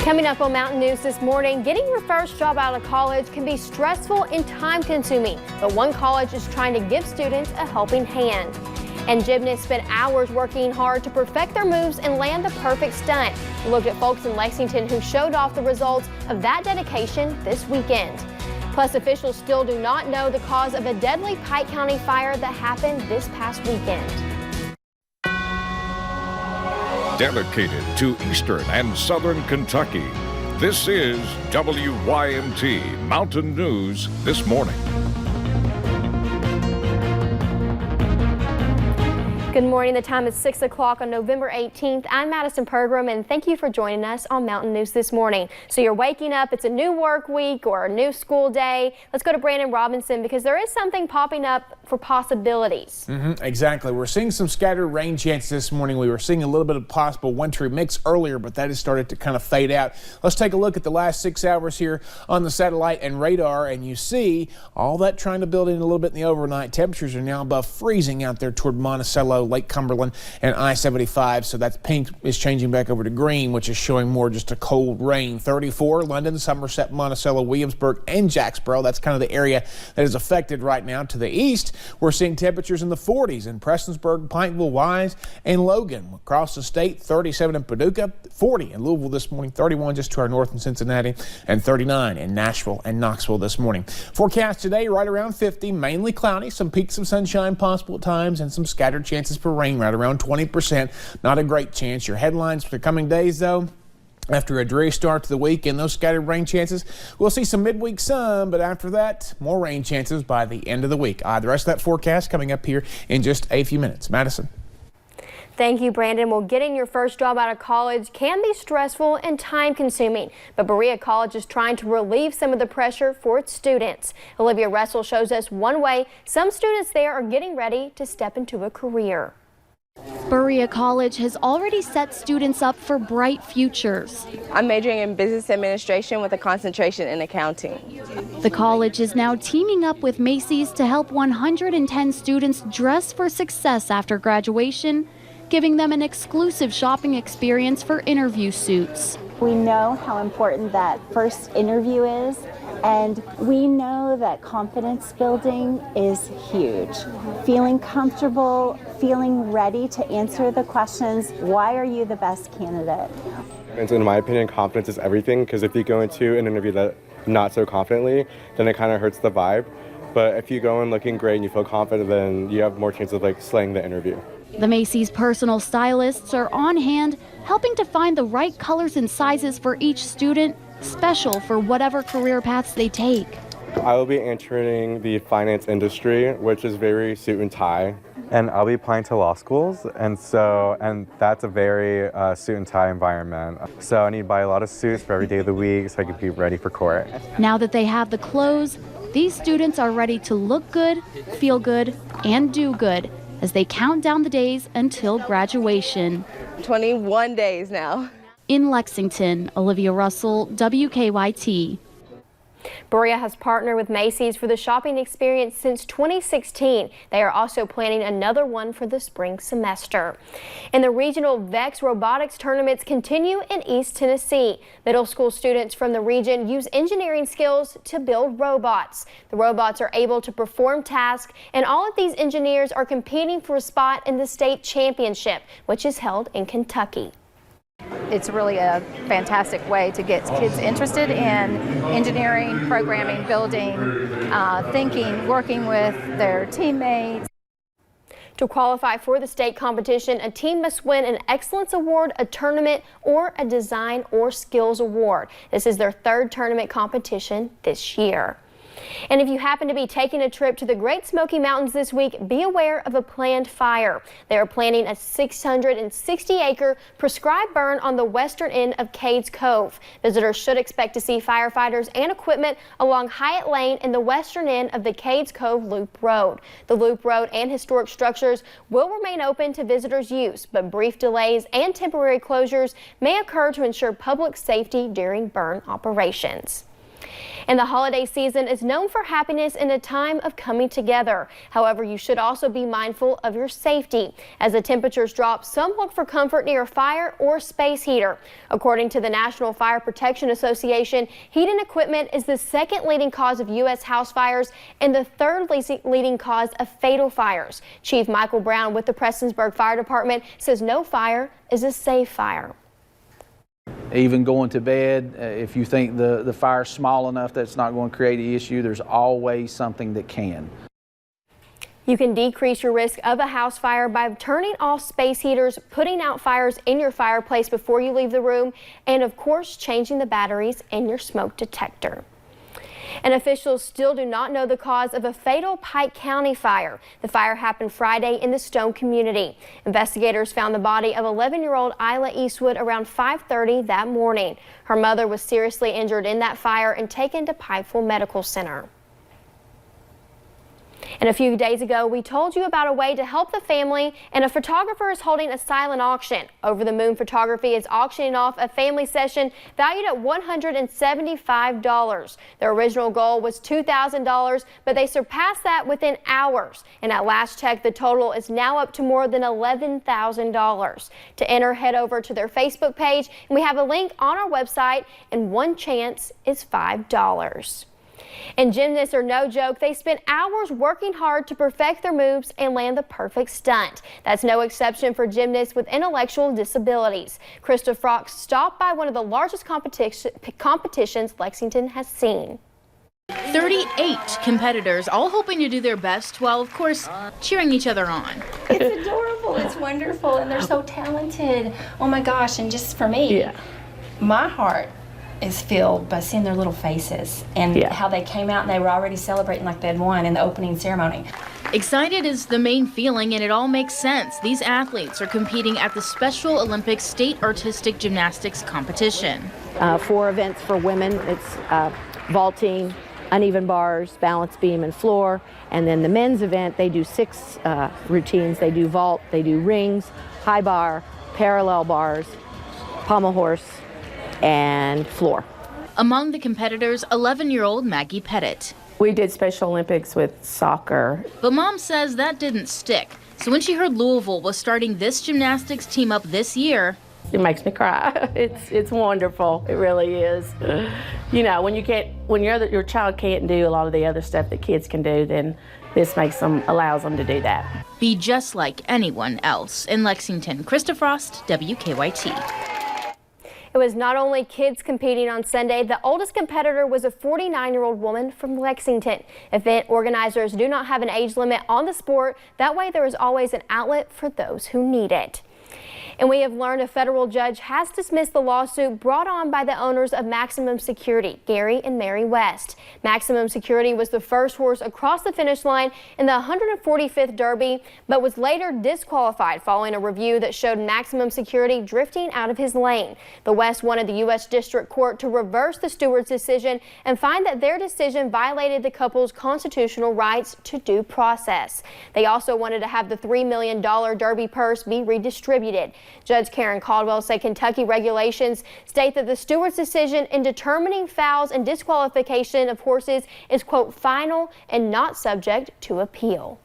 Coming up on Mountain News this morning, getting your first job out of college can be stressful and time-consuming, but one college is trying to give students a helping hand. And gymnasts spent hours working hard to perfect their moves and land the perfect stunt. We looked at folks in Lexington who showed off the results of that dedication this weekend. Plus, officials still do not know the cause of a deadly Pike County fire that happened this past weekend. Dedicated to Eastern and Southern Kentucky, this is WYMT Mountain News This Morning. Good morning. The time is 6 o'clock on November 18th. I'm Madison Pergram, and thank you for joining us on Mountain News This Morning. So you're waking up, it's a new work week or a new school day. Let's go to Brandon Robinson because there is something popping up for possibilities. Exactly. We're seeing some scattered rain chances this morning. We were seeing a little bit of possible wintry mix earlier, but that has started to kind of fade out. Let's take a look at the last 6 hours here on the satellite and radar, and you see all that trying to build in a little bit in the overnight. Temperatures are now above freezing out there toward Monticello, Lake Cumberland, and I-75. So that pink is changing back over to green, which is showing more just a cold rain. 34, London, Somerset, Monticello, Williamsburg, and Jacksboro. That's kind of the area that is affected right now. To the east, we're seeing temperatures in the 40s in Prestonsburg, Pikeville, Wise, and Logan. Across the state, 37 in Paducah, 40 in Louisville this morning, 31 just to our north in Cincinnati, and 39 in Nashville and Knoxville this morning. Forecast today right around 50, mainly cloudy, some peaks of sunshine possible at times, and some scattered chances for rain right around 20%. Not a great chance. Your headlines for the coming days, though. After a dreary start to the week and those scattered rain chances, we'll see some midweek sun, but after that, more rain chances by the end of the week. The rest of that forecast coming up here in just a few minutes. Madison. Thank you, Brandon. Well, getting your first job out of college can be stressful and time-consuming, but Berea College is trying to relieve some of the pressure for its students. Olivia Russell shows us one way some students there are getting ready to step into a career. Berea College has already set students up for bright futures. I'm majoring in business administration with a concentration in accounting. The college is now teaming up with Macy's to help 110 students dress for success after graduation, giving them an exclusive shopping experience for interview suits. We know how important that first interview is, and we know that confidence building is huge. Feeling comfortable, feeling ready to answer the questions, why are you the best candidate? And so in my opinion, confidence is everything, because if you go into an interview that not so confidently, then it kind of hurts the vibe. But if you go in looking great and you feel confident, then you have more chance of slaying the interview. The Macy's personal stylists are on hand, helping to find the right colors and sizes for each student, special for whatever career paths they take. I will be entering the finance industry, which is very suit and tie. And I'll be applying to law schools, and that's a very suit and tie environment. So I need to buy a lot of suits for every day of the week so I can be ready for court. Now that they have the clothes, these students are ready to look good, feel good, and do good as they count down the days until graduation. 21 days now. In Lexington, Olivia Russell, WKYT. Berea has partnered with Macy's for the shopping experience since 2016. They are also planning another one for the spring semester. And the regional VEX robotics tournaments continue in East Tennessee. Middle school students from the region use engineering skills to build robots. The robots are able to perform tasks, and all of these engineers are competing for a spot in the state championship, which is held in Kentucky. It's really a fantastic way to get kids interested in engineering, programming, building, thinking, working with their teammates. To qualify for the state competition, a team must win an Excellence Award, a tournament, or a Design or Skills Award. This is their third tournament competition this year. And if you happen to be taking a trip to the Great Smoky Mountains this week, be aware of a planned fire. They are planning a 660-acre prescribed burn on the western end of Cades Cove. Visitors should expect to see firefighters and equipment along Hyatt Lane in the western end of the Cades Cove Loop Road. The Loop Road and historic structures will remain open to visitors' use, but brief delays and temporary closures may occur to ensure public safety during burn operations. And the holiday season is known for happiness and a time of coming together. However, you should also be mindful of your safety. As the temperatures drop, some look for comfort near a fire or space heater. According to the National Fire Protection Association, heating equipment is the second leading cause of U.S. house fires and the third leading cause of fatal fires. Chief Michael Brown with the Prestonsburg Fire Department says no fire is a safe fire. Even going to bed, if you think the fire's small enough that's not going to create an issue, there's always something that can. You can decrease your risk of a house fire by turning off space heaters, putting out fires in your fireplace before you leave the room, and of course, changing the batteries in your smoke detector. And officials still do not know the cause of a fatal Pike County fire. The fire happened Friday in the Stone community. Investigators found the body of 11-year-old Isla Eastwood around 5:30 that morning. Her mother was seriously injured in that fire and taken to Pikeville Medical Center. And a few days ago, we told you about a way to help the family, and a photographer is holding a silent auction. Over the Moon Photography is auctioning off a family session valued at $175. Their original goal was $2,000, but they surpassed that within hours. And at last check, the total is now up to more than $11,000. To enter, head over to their Facebook page, and we have a link on our website, and one chance is $5. And gymnasts are no joke. They spend hours working hard to perfect their moves and land the perfect stunt. That's no exception for gymnasts with intellectual disabilities. Krista Frost stopped by one of the largest competitions Lexington has seen. 38 competitors, all hoping to do their best while, of course, cheering each other on. It's adorable. It's wonderful. And they're so talented. Oh, my gosh. And just for me, my heart is filled by seeing their little faces and how they came out and they were already celebrating like they'd won in the opening ceremony. Excited is the main feeling, and it all makes sense. These athletes are competing at the Special Olympics State Artistic Gymnastics Competition. 4 events for women. It's vaulting, uneven bars, balance beam, and floor. And then the men's event, they do 6 routines. They do vault, they do rings, high bar, parallel bars, pommel horse, and floor. Among the competitors, 11-year-old Maggie Pettit. We did Special Olympics with soccer. But Mom says that didn't stick. So when she heard Louisville was starting this gymnastics team up this year, it makes me cry. It's wonderful. It really is. You know, when your child can't do a lot of the other stuff that kids can do, then this allows them to do that. Be just like anyone else. In Lexington, Krista Frost, WKYT. It was not only kids competing on Sunday. The oldest competitor was a 49-year-old woman from Lexington. Event organizers do not have an age limit on the sport. That way there is always an outlet for those who need it. And we have learned a federal judge has dismissed the lawsuit brought on by the owners of Maximum Security, Gary and Mary West. Maximum Security was the first horse across the finish line in the 145th Derby, but was later disqualified following a review that showed Maximum Security drifting out of his lane. The West wanted the U.S. District Court to reverse the steward's decision and find that their decision violated the couple's constitutional rights to due process. They also wanted to have the $3 million Derby purse be redistributed. Judge Karen Caldwell said Kentucky regulations state that the steward's decision in determining fouls and disqualification of horses is, quote, final and not subject to appeal.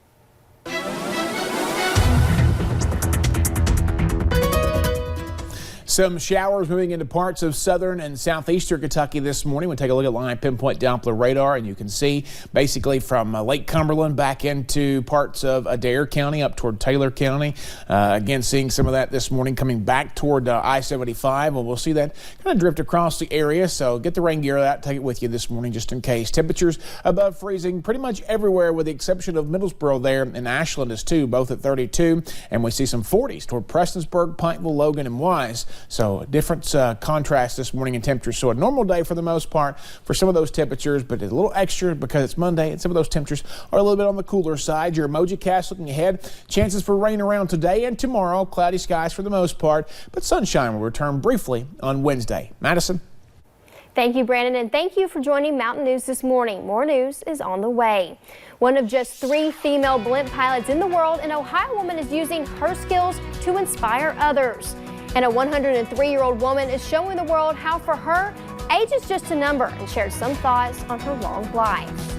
Some showers moving into parts of southern and southeastern Kentucky this morning. We'll take a look at Line Pinpoint Doppler radar, and you can see basically from Lake Cumberland back into parts of Adair County up toward Taylor County. Again, seeing some of that this morning coming back toward I-75. Well, we'll see that kind of drift across the area, so get the rain gear out, take it with you this morning just in case. Temperatures above freezing pretty much everywhere with the exception of Middlesboro there, and Ashland is too, both at 32, and we see some 40s toward Prestonsburg, Pikeville, Logan, and Wise. So different contrast this morning in temperatures. So a normal day for the most part for some of those temperatures, but a little extra because it's Monday and some of those temperatures are a little bit on the cooler side. Your Emojicast looking ahead. Chances for rain around today and tomorrow. Cloudy skies for the most part, but sunshine will return briefly on Wednesday. Madison. Thank you, Brandon, and thank you for joining Mountain News this morning. More news is on the way. One of just 3 female blimp pilots in the world, an Ohio woman is using her skills to inspire others. And a 103-year-old woman is showing the world how for her, Age is just a number, and shared some thoughts on her long life.